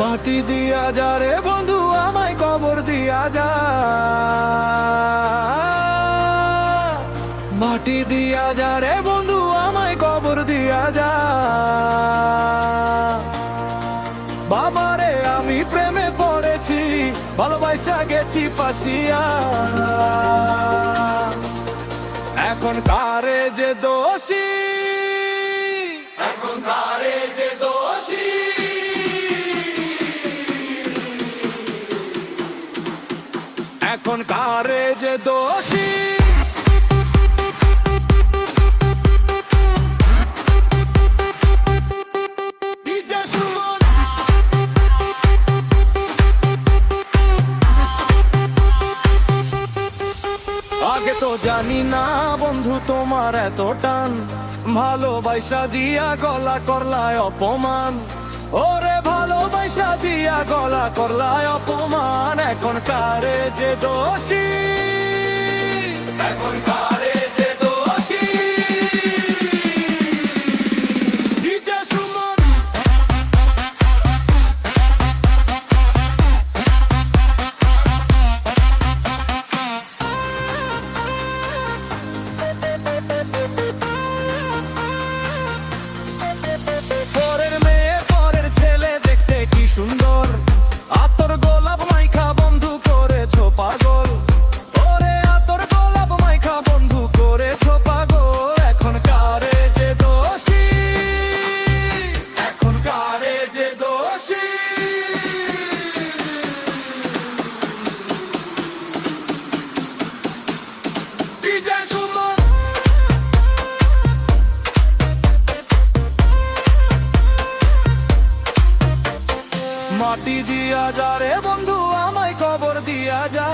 মাটি দিয়া যা রে বন্ধু আমায় কবর দিয়া যা, মাটি দিয়া যা রে বন্ধু আমায় কবর দিয়া যা। বাবারে আমি প্রেমে পড়েছি, ভালোবাসা গেছি ফাঁসিয়া, এখন কারে যে দোষী, এখন কারে যে দোষী, এখন কারে যে দোষী। আগে তো জানি না বন্ধু তোমার এত টান, ভালোবাসা দিয়া গলা করলায় অপমান, ওরে ভালোবাসা দিয়া গলা করলায় অপমান, এখন কারে যে দোষী, এখন কারে যে দোষী। পরের মেয়ে পরের ছেলে দেখতে কি সুন্দর, আতর গোলাপ মাইখা বন্ধু করেছো পাগল, ওরে আতর গোলাপ মাইখা বন্ধু করেছো পাগল, এখন কারে যে দোষী, এখন কারে যে দোষী। মাটি দিয়া যা রে বন্ধু আমায় কবর দিয়া যা।